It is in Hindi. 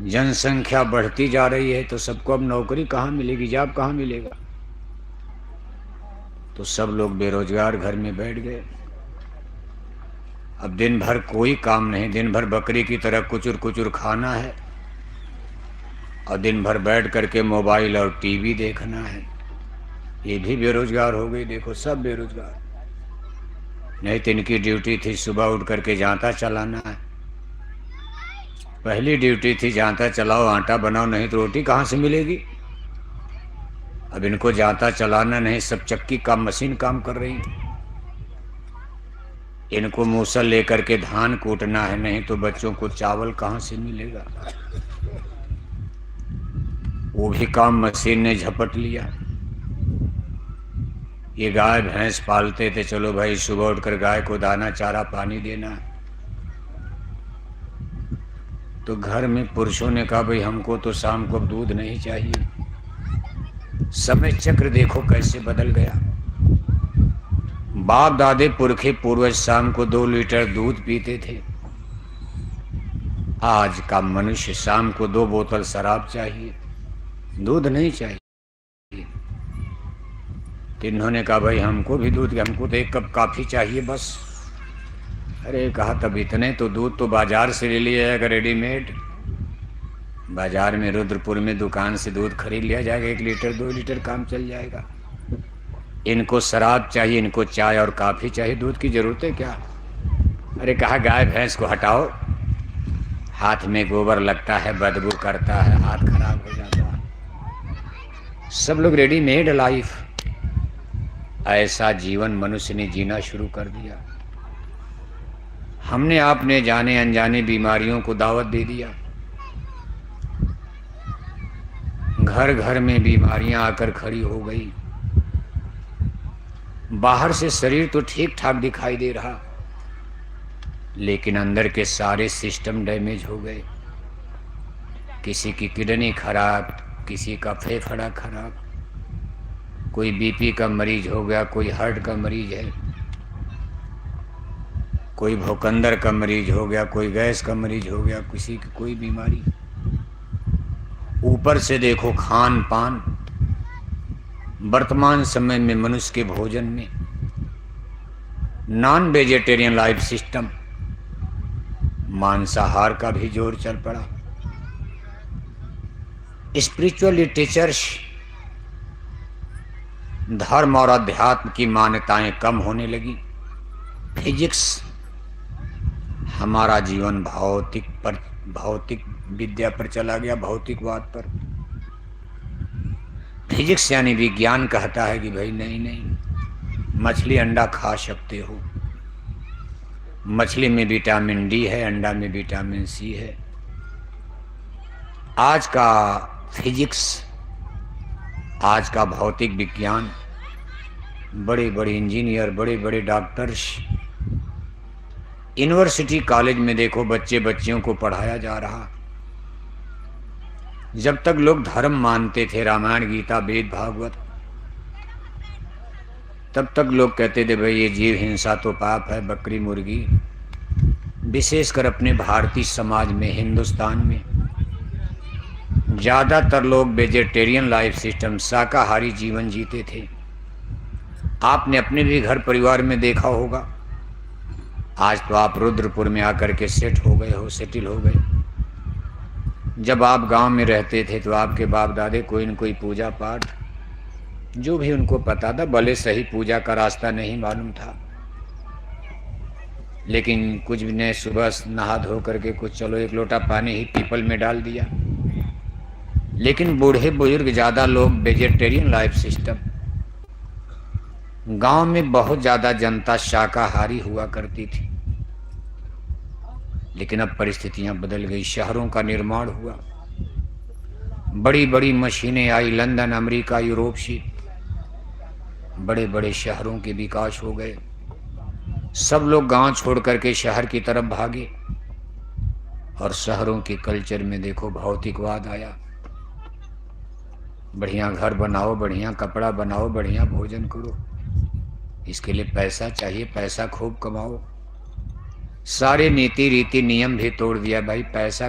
जनसंख्या बढ़ती जा रही है तो सबको अब नौकरी कहाँ मिलेगी, जॉब कहाँ मिलेगा। तो सब लोग बेरोजगार घर में बैठ गए। अब दिन भर कोई काम नहीं, दिन भर बकरी की तरह कुचुर कुचुर खाना है और दिन भर बैठ करके मोबाइल और टीवी देखना है। ये भी बेरोजगार हो गई। देखो सब बेरोजगार। नहीं तो इनकी ड्यूटी थी सुबह उठ करके जांता चलाना है। पहली ड्यूटी थी जांता चलाओ, आटा बनाओ, नहीं तो रोटी कहाँ से मिलेगी। अब इनको जांता चलाना नहीं, सब चक्की का मशीन काम कर रही। इनको मूसल लेकर के धान कूटना है, नहीं तो बच्चों को चावल कहाँ से मिलेगा। वो भी काम मशीन ने झपट लिया। ये गाय भैंस पालते थे, चलो भाई सुबह उठकर गाय को दाना चारा पानी देना। तो घर में पुरुषों ने कहा भाई हमको तो शाम को दूध नहीं चाहिए। समय चक्र देखो कैसे बदल गया। बाप दादे पुरखे पूर्वज शाम को 2 लीटर दूध पीते थे। आज का मनुष्य शाम को 2 बोतल शराब चाहिए, दूध नहीं चाहिए। तो इन्होंने कहा भाई हमको भी दूध, हमको तो 1 कप काफी चाहिए बस। अरे कहा तब इतने तो दूध तो बाजार से ले लिया जाएगा रेडीमेड। बाजार में रुद्रपुर में दुकान से दूध खरीद लिया जाएगा, 1 लीटर 2 लीटर काम चल जाएगा। इनको शराब चाहिए, इनको चाय और काफी चाहिए, दूध की जरूरत है क्या। अरे कहा गाय भैंस को हटाओ, हाथ में गोबर लगता है, बदबू करता है, हाथ खराब हो जाता है। सब लोग रेडीमेड लाइफ, ऐसा जीवन मनुष्य ने जीना शुरू कर दिया। हमने आपने जाने अनजाने बीमारियों को दावत दे दिया। घर घर में बीमारियां आकर खड़ी हो गई। बाहर से शरीर तो ठीक ठाक दिखाई दे रहा, लेकिन अंदर के सारे सिस्टम डैमेज हो गए। किसी की किडनी खराब, किसी का फेफड़ा खराब, कोई बीपी का मरीज हो गया, कोई हार्ट का मरीज है, कोई भूखंदर का मरीज हो गया, कोई गैस का मरीज हो गया, किसी की कोई बीमारी। ऊपर से देखो खान पान, वर्तमान समय में मनुष्य के भोजन में नॉन वेजिटेरियन लाइफ सिस्टम, मांसाहार का भी जोर चल पड़ा। स्पिरिचुअल लिटरेचर्स, धर्म और अध्यात्म की मान्यताएं कम होने लगी। फिजिक्स, हमारा जीवन भौतिक विद्या पर चला गया, भौतिकवाद पर। फिजिक्स यानी विज्ञान कहता है कि भाई नहीं नहीं, मछली अंडा खा सकते हो, मछली में विटामिन डी है, अंडा में विटामिन सी है। आज का फिजिक्स, आज का भौतिक विज्ञान, बड़े बड़े इंजीनियर, बड़े बड़े डॉक्टर्स, यूनिवर्सिटी कॉलेज में देखो बच्चे बच्चियों को पढ़ाया जा रहा। जब तक लोग धर्म मानते थे, रामायण गीता वेद भागवत, तब तक लोग कहते थे भाई ये जीव हिंसा तो पाप है, बकरी मुर्गी। विशेषकर अपने भारतीय समाज में, हिंदुस्तान में ज़्यादातर लोग वेजिटेरियन लाइफ सिस्टम, शाकाहारी जीवन जीते थे। आपने अपने भी घर परिवार में देखा होगा। आज तो आप रुद्रपुर में आकर के सेट हो गए हो, सेटिल हो गए। जब आप गांव में रहते थे तो आपके बाप दादे कोई न कोई पूजा पाठ, जो भी उनको पता था, भले सही पूजा का रास्ता नहीं मालूम था, लेकिन कुछ भी ने सुबह नहा धो करके कुछ चलो 1 लोटा पानी ही पीपल में डाल दिया। लेकिन बूढ़े बुजुर्ग ज़्यादा लोग वेजिटेरियन लाइफ सिस्टम, गांव में बहुत ज़्यादा जनता शाकाहारी हुआ करती थी। लेकिन अब परिस्थितियां बदल गई, शहरों का निर्माण हुआ, बड़ी बड़ी मशीनें आई, लंदन, अमेरिका, यूरोप से बड़े बड़े शहरों के विकास हो गए। सब लोग गांव छोड़ करके शहर की तरफ भागे और शहरों के कल्चर में देखो भौतिकवाद आया। बढ़िया घर बनाओ, बढ़िया कपड़ा बनाओ, बढ़िया भोजन करो, इसके लिए पैसा चाहिए, पैसा खूब कमाओ। सारे नीति रीति नियम भी तोड़ दिया भाई, पैसा